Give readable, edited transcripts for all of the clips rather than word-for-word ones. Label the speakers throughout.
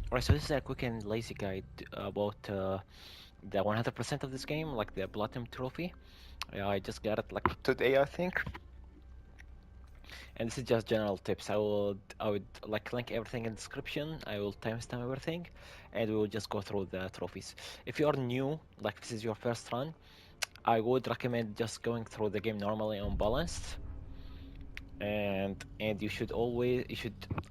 Speaker 1: Alright, so this is a quick and lazy guide about the 100% of this game, like the Platinum Trophy. I just got it like today, I think. And this is just general tips. I would like link everything in description. I will timestamp everything, and we will just go through the trophies. If you are new, like this is your first run, I would recommend just going through the game normally on balanced. And you should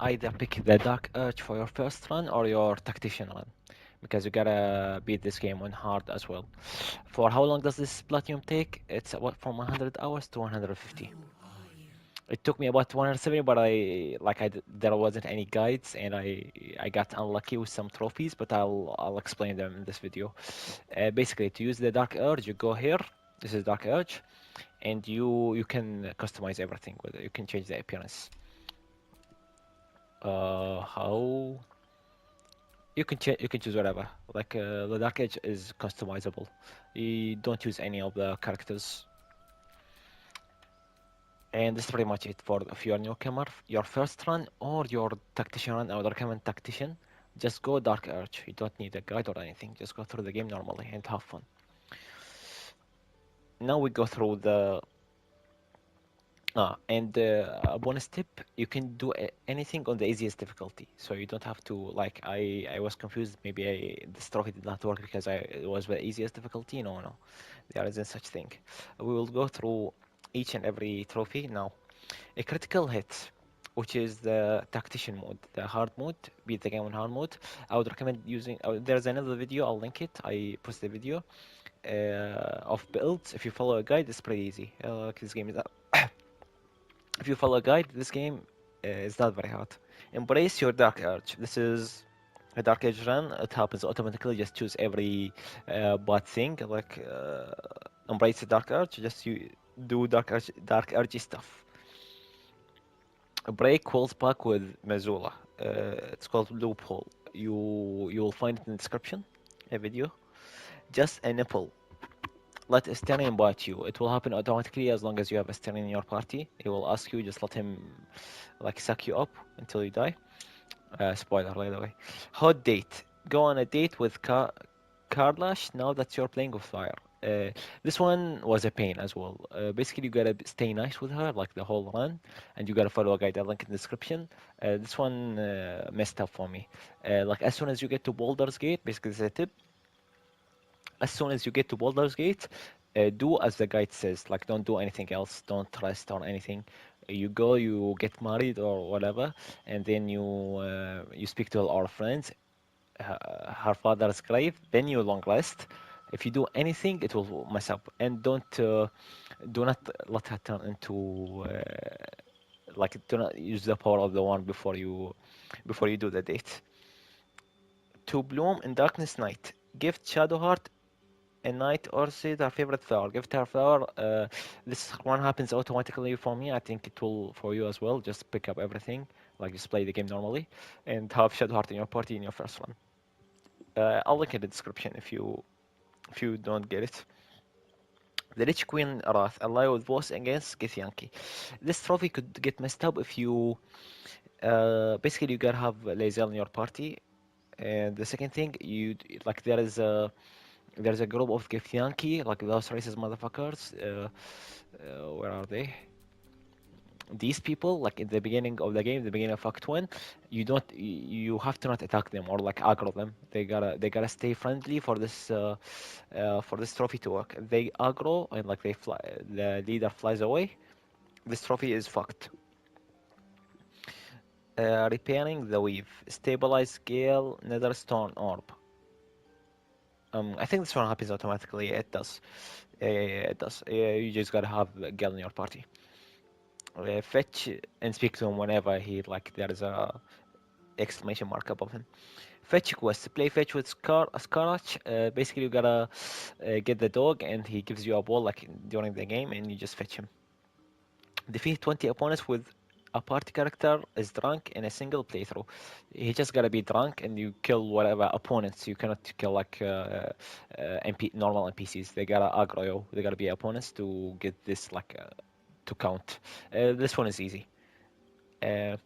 Speaker 1: either pick the Dark Urge for your first run or your Tactician run, because you gotta beat this game on hard as well. For how long does this platinum take? It's about from 100 hours to 150. It took me about 170, but there wasn't any guides, and I got unlucky with some trophies, but I'll explain them in this video. Basically, to use the Dark Urge, you go here. This is Dark Urge, and you can customize everything with it. You can change the appearance. How you can choose whatever. Like the Dark Edge is customizable. You don't use any of the characters. And this is pretty much it for if you're a newcomer, your first run or your tactician run. I would recommend tactician. Just go Dark Urge. You don't need a guide or anything. Just go through the game normally and have fun. Now we go through the and a bonus tip: you can do anything on the easiest difficulty, so you don't have to like. I was confused. Maybe this trophy did not work because it was the easiest difficulty. No, no, there isn't such thing. We will go through each and every trophy now. A critical hit, which is the tactician mode, the hard mode, beat the game on hard mode. I would recommend using. There's another video. I'll link it. I posted a video of builds. If you follow a guide, it's pretty easy. This game is if you follow a guide, this game is not very hard. Embrace your Dark Urge. This is a Dark Urge run. It happens automatically. Just choose every bad thing. Like embrace the Dark Urge. Just you do Dark Urge stuff. Break walls back with Mazula. It's called Loophole. You will find it in the description. A video. Just a nipple. Let Asterion bite you. It will happen automatically as long as you have Asterion in your party. He will ask you, just let him like suck you up until you die. Spoiler, by the way. Hot date. Go on a date with Karlash now that you're playing with fire. This one was a pain as well. Basically, you gotta stay nice with her like the whole run, and you gotta follow a guide. I'll link in the description. This one messed up for me. Like as soon as you get to Baldur's Gate, basically, this is a tip. As soon as you get to Baldur's Gate, do as the guide says. Like, don't do anything else. Don't rest or anything. You go, you get married or whatever, and then you speak to our friends, her father's grave. Then you long rest. If you do anything, it will mess up. And do not let her turn into like do not use the power of the one before you do the date. To bloom in darkness night, gift Shadowheart a night or say their favorite flower. Give her flower. This one happens automatically for me. I think it will for you as well. Just pick up everything, like just play the game normally, and have Shadowheart in your party in your first run. I'll link in the description if you don't get it. The Lich Queen Wrath, ally with boss against Githyanki. This trophy could get messed up if you basically you gotta have Lae'zel in your party. And the second thing, you like there's a group of Githyanki, like those racist motherfuckers. Where are they? These people, like in the beginning of the game, the beginning of Act One, you have to not attack them or like aggro them. They gotta stay friendly for this trophy to work. They aggro and like they fly, the leader flies away. This trophy is fucked. Repairing the weave, stabilize Gale, Netherstone Orb. I think this one happens automatically. It does. It does. You just gotta have Gale in your party. Fetch and speak to him whenever he like there is a exclamation mark above him. Fetch quest. Play fetch with Scarach. Basically, you gotta get the dog, and he gives you a ball like during the game, and you just fetch him. Defeat 20 opponents with a party character is drunk in a single playthrough. He just gotta be drunk, and you kill whatever opponents. You cannot kill like normal NPCs. They gotta aggro you. They gotta be opponents to get this like to count. This one is easy. Uh,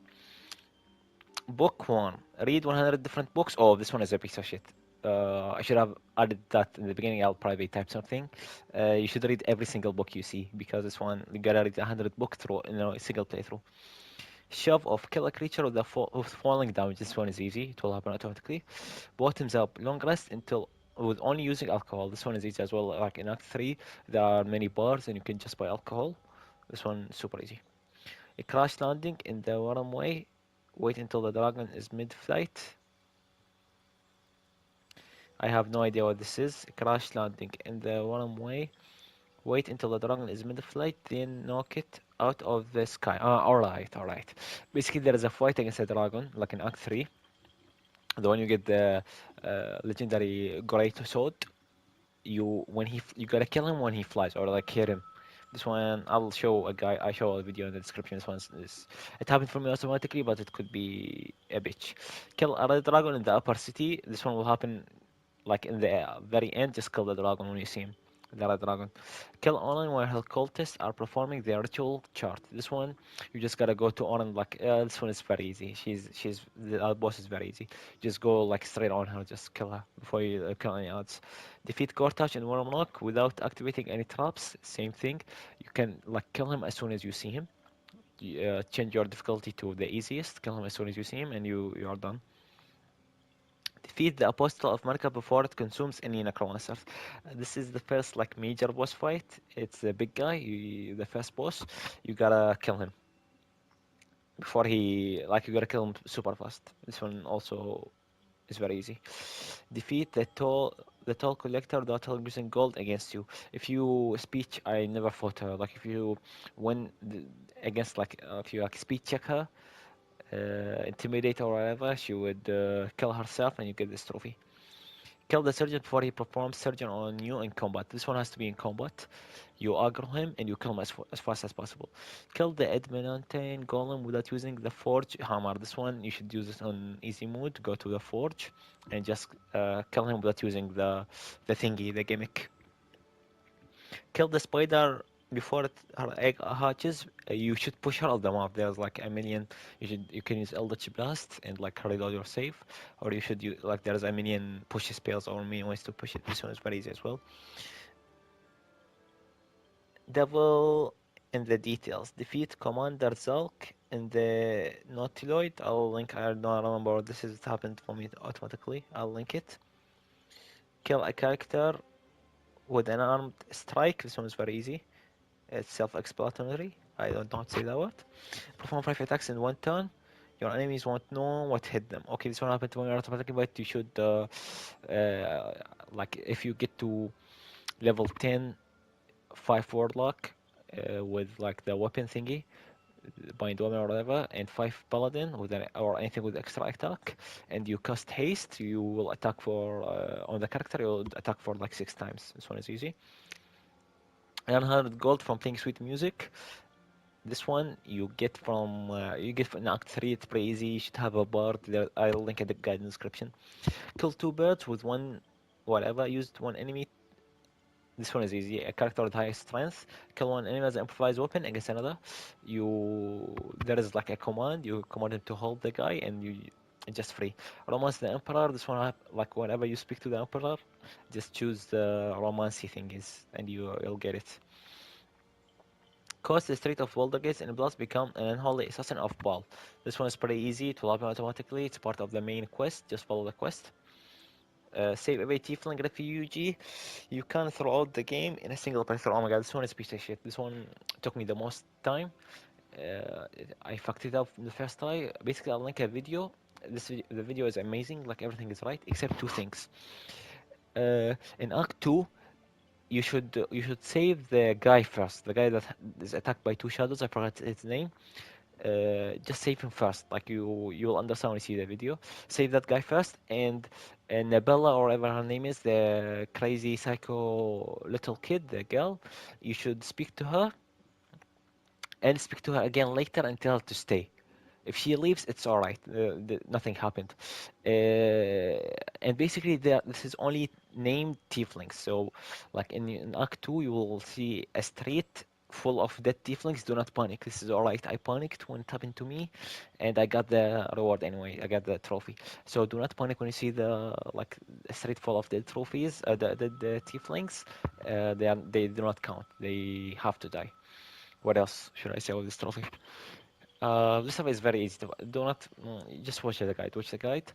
Speaker 1: Bookworm. Read 100 different books. Oh, this one is a piece of shit. I should have added that in the beginning. I'll probably type something. You should read every single book you see because this one you gotta read 100 book through, a single playthrough. Shove off, kill a creature with with falling damage. This one is easy. It will happen automatically. Bottoms up, long rest until with only using alcohol. This one is easy as well. Like in Act 3, there are many bars and you can just buy alcohol. This one super easy. A crash landing in the warm way. Wait until the dragon is mid-flight. I have no idea what this is. A crash landing in the warm way. Wait until the dragon is mid-flight, then knock it out of the sky. Alright, alright. Basically, there is a fight against a dragon, like in Act 3. The one you get the legendary great sword. You gotta kill him when he flies, or like hit him. This one I'll show a guy. I show a video in the description. This one is it happened for me automatically, but it could be a bitch. Kill a red dragon in the upper city. This one will happen like in the very end. Just kill the dragon when you see him. The red dragon. Kill Onan while her cultists are performing their ritual chart. This one you just gotta go to Onan like this one is very easy. She's the boss is very easy. Just go like straight on her. Just kill her before you kill any odds. Defeat Gortash in Wormlock without activating any traps. Same thing. You can like kill him as soon as you see him. Change your difficulty to the easiest. Kill him as soon as you see him, and you are done. Defeat the Apostle of Marika before it consumes any necromancers. This is the first like major boss fight. It's the big guy, the first boss. You gotta kill him before he like you gotta kill him super fast. This one also is very easy. Defeat the toll collector that are using gold against you. If you speech, I never fought her. Like if you win against like if you like speech check her, intimidate or whatever, she would kill herself and you get this trophy. Kill the surgeon before he performs surgeon on you in combat. This one has to be in combat. You aggro him and you kill him as fast as possible. Kill the Adamantine Golem without using the Forge Hammer. This one you should use it on easy mode. Go to the Forge and just kill him without using the thingy, the gimmick. Kill the spider before her egg hatches. You should push her off the map. There's like a million. You can use Eldritch Blast and like reload your save, or you should use like there's a million push spells or million ways to push it. This one is very easy as well. Devil in the details. Defeat Commander Zulk in the Nautiloid. I'll link. I don't remember what this is. It happened for me automatically. I'll link it. Kill a character with an armed strike. This one is very easy. It's self-explanatory. I don't know how to say that word. Perform 5 attacks in one turn. Your enemies won't know what hit them. Okay, this one happened to me automatically, but you should, like, if you get to level 10, 5 Warlock with, like, the weapon thingy, Bind Woman or whatever, and 5 Paladin with or anything with extra attack, and you cast Haste, you will attack for, on the character, you'll attack for, like, 6 times. This one is easy. 100 gold from playing sweet music. This one you get from Act 3. It's pretty easy. You should have a bard. There, I'll link in the guide description. Kill 2 birds with one whatever. Used one enemy. This one is easy. A character with high strength. Kill one enemy as an improvised weapon against another. There is like a command. You command him to hold the guy, and it's just free. Romance the Emperor. This one like whenever you speak to the Emperor, just choose the romancy thing is, and you'll get it. Cause the Street of Waldergates and Blast become an unholy assassin of Baal. This one is pretty easy. It will happen automatically. It's part of the main quest. Just follow the quest. Save away Tiefling Refugee. You can throw out the game in a single playthrough. Oh my god, this one is a piece of shit. This one took me the most time. Uh, I fucked it up the first time. Basically, I'll link a video. The video is amazing. Like everything is right except 2 things. In Act 2, you should save the guy first. The guy that is attacked by 2 shadows. I forgot his name. Just save him first. Like you'll understand when you see the video. Save that guy first, and Nabella or whatever her name is, the crazy psycho little kid, the girl. You should speak to her and speak to her again later and tell her to stay. If she leaves, it's all right. Nothing happened. And basically, this is only named tieflings. So, like in Act 2, you will see a street full of dead tieflings, do not panic. This is alright. I panicked when it happened to me, and I got the reward anyway. I got the trophy. So do not panic when you see the like a street full of dead trophies, the tieflings. They do not count. They have to die. What else should I say about this trophy? This stuff is very easy. Do not just watch the guide. Watch the guide.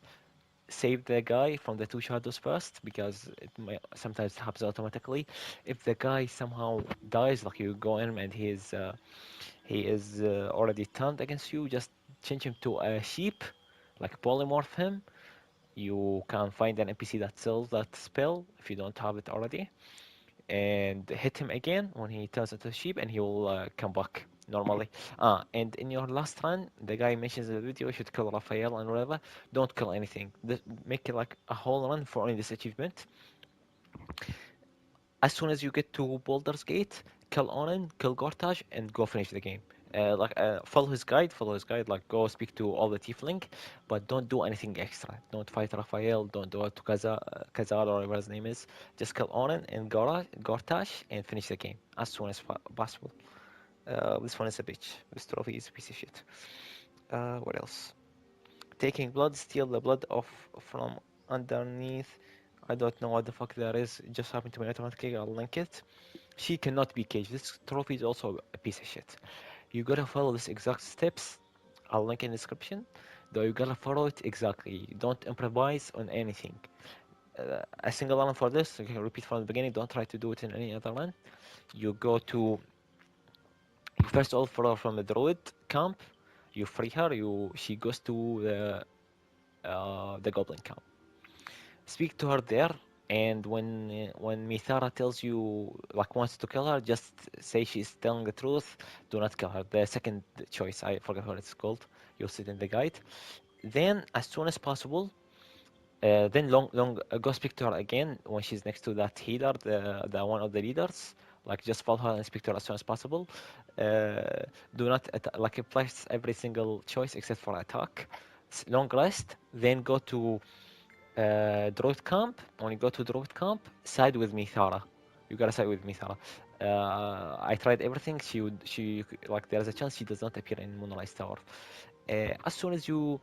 Speaker 1: Save the guy from the two shadows first because it may, sometimes it happens automatically. If the guy somehow dies, like you go in and he is already turned against you, just change him to a sheep, like polymorph him. You can find an NPC that sells that spell if you don't have it already, and hit him again when he turns into a sheep, and he will come back normally. And in your last run, the guy mentions in the video you should kill Raphael and whatever. Don't kill anything. Make it like a whole run for only this achievement. As soon as you get to Baldur's Gate, kill Onin, kill Gortash, and go finish the game. Follow his guide, like go speak to all the Tiefling, but don't do anything extra. Don't fight Raphael, don't do it to Kazal or whatever his name is. Just kill Onin and Gortash and finish the game as soon as possible. This one is a bitch. This trophy is a piece of shit. What else? Taking blood, steal the blood off from underneath. I don't know what the fuck that is. It just happened to me automatically. I'll link it. She cannot be caged. This trophy is also a piece of shit. You gotta follow this exact steps. I'll link in the description. Though you gotta follow it exactly. Don't improvise on anything. A single run for this, you can repeat from the beginning. Don't try to do it in any other run. You go to, you first of all follow from the druid camp. You free her. She goes to the goblin camp. Speak to her there, and when Mithara tells you like wants to kill her, just say she's telling the truth. Do not kill her. The second choice, I forget what it's called. You'll see it in the guide. Then, as soon as possible, then go speak to her again when she's next to that healer, the one of the leaders. Like just follow her and speak to her as soon as possible. Uh, do not like place every single choice except for attack. Long rest, then go to Druid camp. When you go to Druid camp, side with Mithara. You gotta side with Mithara. I tried everything. She like there's a chance she does not appear in Moonrise Tower. As soon as you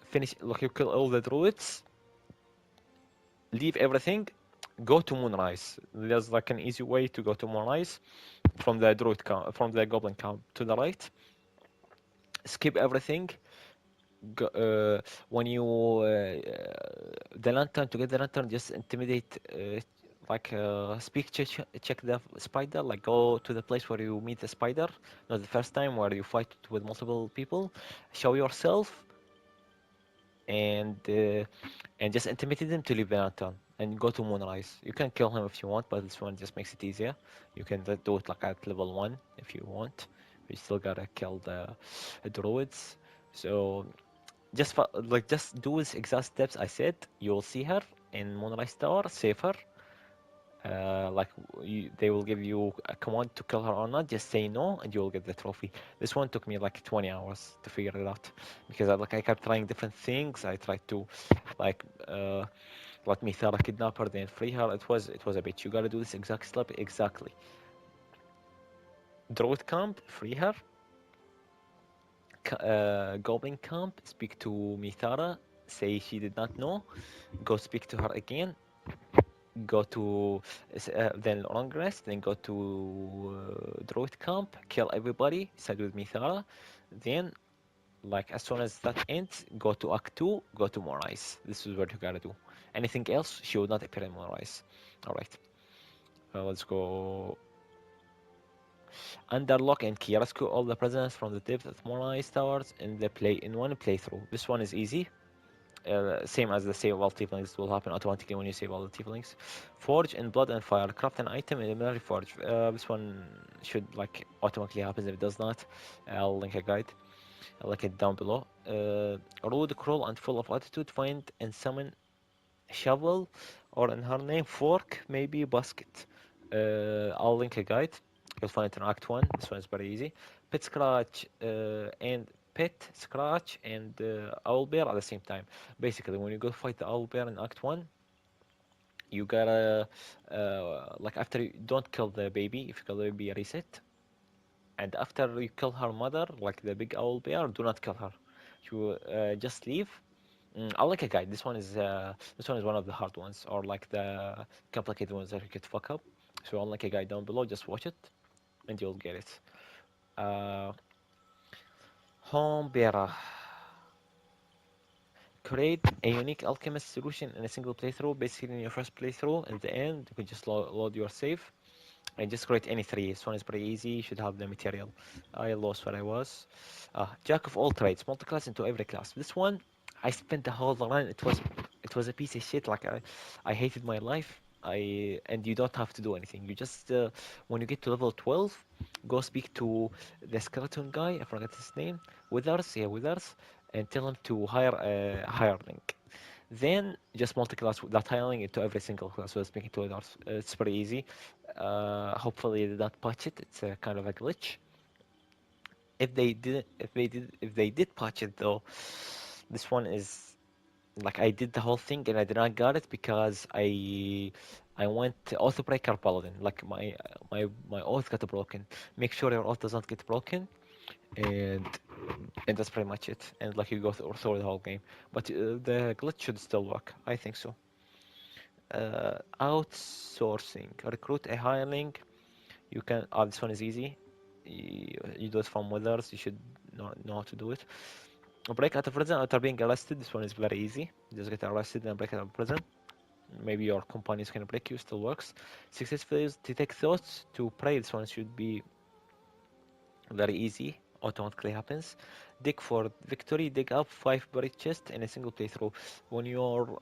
Speaker 1: finish, like you kill all the druids, leave everything, go to Moonrise. There's like an easy way to go to Moonrise from the druid camp, from the goblin camp to the right. Skip everything. Go, when you the lantern to get the lantern, just intimidate. Speak, check the spider. Like go to the place where you meet the spider, not the first time where you fight with multiple people. Show yourself and uh, and just intimidate them to leave the lantern and go to Moonrise. You can kill him if you want, but this one just makes it easier. You can do it like at level 1 if you want. You still gotta kill the druids. So just do these exact steps I said. You'll see her in Moonrise Tower. Save her. They will give you a command to kill her or not. Just say no, and you will get the trophy. This one took me like 20 hours to figure it out because I kept trying different things. I tried to like let me tell a kidnapper, then free her. It was a bit. You gotta do this exact step exactly. Druid camp, free her. Goblin camp, speak to Mithara. Say she did not know. Go speak to her again. Go to then long rest. Then go to Druid camp. Kill everybody. Side with Mithara. Then like as soon as that ends, go to Act 2. Go to Moonrise. This is what you gotta do. Anything else, she will not appear in Moonrise. All right. Let's go. Under lock and key, rescue all the prisoners from the depth of Moonrise Towers in one playthrough. This one is easy. Same as the save all tieflings will happen automatically when you save all the tieflings. Forge in blood and fire. Craft an item in the military forge. This one should like automatically happen. If it does not, I'll link a guide. I'll link it down below. Rude, cruel, and full of attitude. Find and summon shovel, or in her name, fork, maybe basket. I'll link a guide. You'll find it in Act 1. This one is very easy. Pit Scratch and Pit Scratch and Owl Bear at the same time. Basically, when you go fight the Owl Bear in Act 1, you gotta, like, after you don't kill the baby. If you kill the baby, reset. And after you kill her mother, like the big owl bear, do not kill her. You just leave. I like a guide. This one is one of the hard ones, or like the complicated ones that you could fuck up. So I'll like a guide down below. Just watch it, and you'll get it. Uh, Homebrewer. Create a unique alchemist solution in a single playthrough. Basically, in your first playthrough, at the end, you can just load your save and just create any three. This one is pretty easy. You should have the material. I lost where I was. Jack of all trades, multi-class into every class. This one, I spent the whole run. It was a piece of shit. Like I hated my life. And you don't have to do anything. You just when you get to level 12, go speak to the skeleton guy. I forgot his name. Withers, yeah, Withers, and tell him to hire a hireling. Then just multi-class that hireling into every single class. So speaking to others, it's pretty easy. Hopefully they don't patch it. It's a kind of a glitch. If they did patch it though, this one is like I did the whole thing and I did not got it because I went to Oathbreaker Paladin. Like my oath got broken. Make sure your oath doesn't get broken, and and that's pretty much it. And like you go through the whole game, but the glitch should still work. I think so. Outsourcing. Recruit a hireling. You can. This one is easy. You do it from Withers. You should know how to do it. Break out of prison after being arrested. This one is very easy. Just get arrested and break out of prison. Maybe your companions can break you. Still works. Successfully detect thoughts to pray. This one should be very easy. Automatically happens. Dig for victory. Dig up 5 buried chests in a single playthrough. When your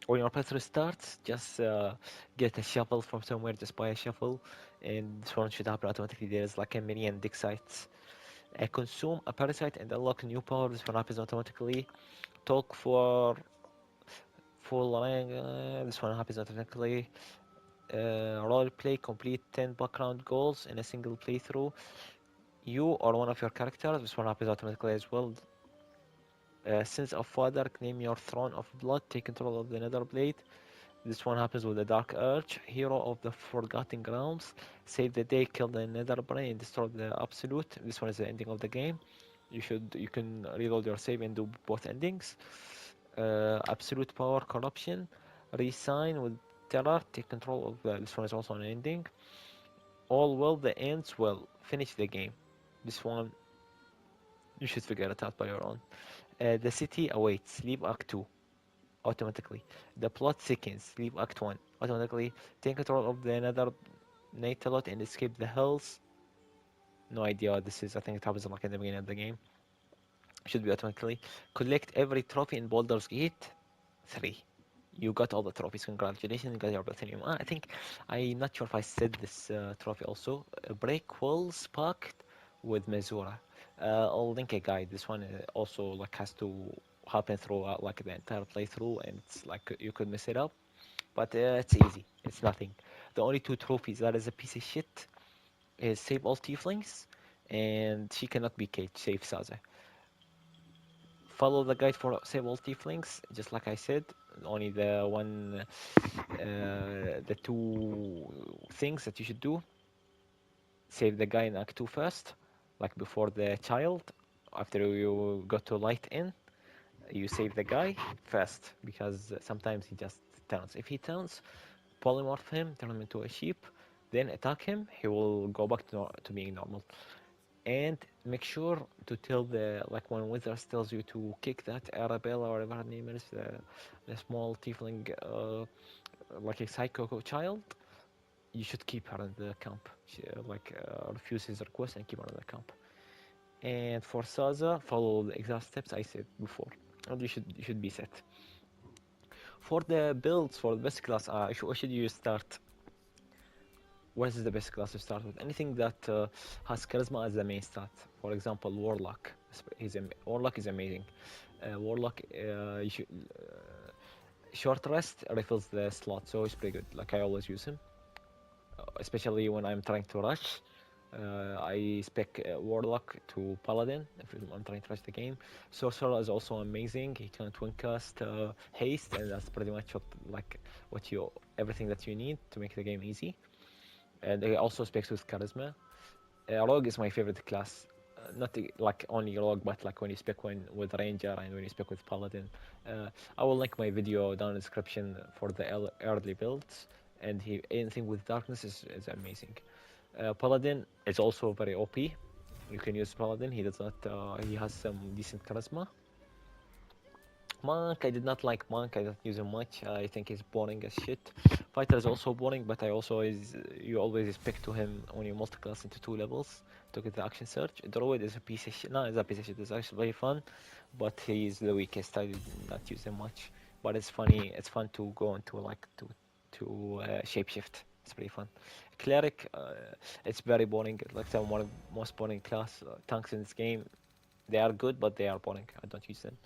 Speaker 1: when your playthrough starts, just get a shovel from somewhere. Just buy a shovel, and this one should happen automatically. There's like a million dig sites. Consume a parasite and unlock new power. This one happens automatically. Talk for full rank. This one happens automatically. Roleplay. Complete 10 background goals in a single playthrough. You or one of your characters. This one happens automatically as well. Sins of Father. Claim your throne of blood. Take control of the Nether Blade. This one happens with the Dark Urge, Hero of the Forgotten Grounds, Save the Day, Kill the Nether Brain, Destroy the Absolute. This one is the ending of the game. You can reload your save and do both endings. Absolute Power, Corruption, Resign with Terror, take control of this one is also an ending. All well, the ends well. Finish the game. This one you should figure it out by your own. The City Awaits, Leave Act 2. Automatically. The plot thickens. Leave Act 1. Automatically. Take control of the Nether Natalot and escape the hills. No idea what this is. I think it happens like in the beginning of the game. Should be automatically. Collect every trophy in Baldur's Gate 3. You got all the trophies. Congratulations, you got your platinum. I think I'm not sure if I said this trophy also. Break walls pact with Mizura. I'll link a guide. This one also like has to happen throughout like the entire playthrough, and it's like you could mess it up, but it's easy. It's nothing. The only two trophies that is a piece of shit is save all tieflings, and she cannot be caged. Save Saza. Follow the guide for save all tieflings, just like I said. Only the two things that you should do. Save the guy in Act 2 first, like before the child. After you go to Light Inn, you save the guy first, because sometimes he just turns. If he turns, polymorph him, turn him into a sheep, then attack him, he will go back to being normal. And make sure to tell like when Withers tells you to kick that Arabella or whatever her name is, the small tiefling, like a psycho child, you should keep her in the camp. She, refuse his request and keep her in the camp. And for Saza, follow the exact steps I said before, and you should be set. For the builds for the best class, what should you start? What is the best class to start with? Anything that has charisma as the main stat. For example, Warlock. Warlock is amazing. Warlock, short rest refills the slot, so it's pretty good. Like I always use him, especially when I'm trying to rush. I spec Warlock to Paladin if I'm trying to rush the game. Sorcerer is also amazing. He can twin cast haste, and that's pretty much everything that you need to make the game easy. And he also specs with charisma. Rogue is my favorite class. Not like only rogue, but like when you spec with ranger and when you spec with paladin. I will link my video down in the description for the early builds, and anything with darkness is amazing. Paladin is also very OP. You can use paladin. He does not. He has some decent charisma. Monk, I did not like Monk. I don't use him much. I think he's boring as shit. Fighter is also boring, but I also is you always pick to him when you multi-class into 2 levels to get the action surge. Druid is a piece of shit. No, it's a piece of shit. It's actually very fun, but he's the weakest. I did not use him much, but it's funny. It's fun to go into like to shapeshift. It's pretty fun. Cleric, it's very boring. Like one of the most boring class tanks in this game. They are good, but they are boring. I don't use them.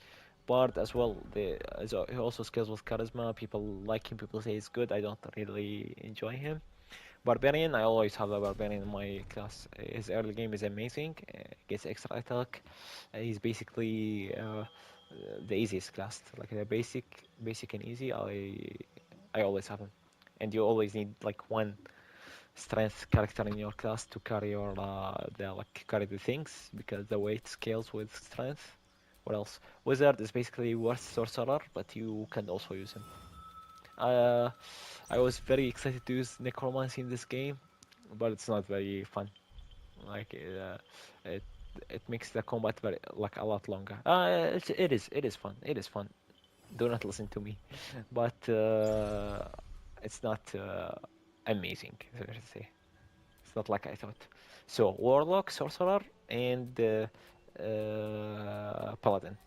Speaker 1: Bard as well. He also scales with charisma. People like him. People say he's good. I don't really enjoy him. Barbarian. I always have a barbarian in my class. His early game is amazing. Gets extra attack. He's basically the easiest class. Like the basic and easy. I always have him. And you always need like one strength character in your class to carry carry the things because the weight scales with strength. What else? Wizard is basically worse sorcerer, but you can also use him. Uh, I was very excited to use necromancy in this game, but it's not very fun. Like it, it makes the combat very like a lot longer. It is fun. It is fun. Do not listen to me, but it's not amazing. So to say. It's not like I thought. So warlock, sorcerer, and paladin.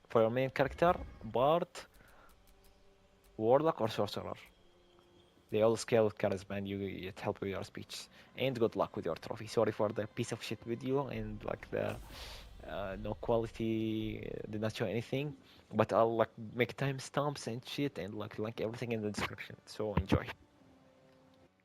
Speaker 1: For your main character, bard, warlock, or sorcerer. They all scale with charisma and it help with your speech. And good luck with your trophy. Sorry for the piece of shit video and like the no quality, did not show anything. But I'll like make timestamps and shit and like link everything in the description. So enjoy.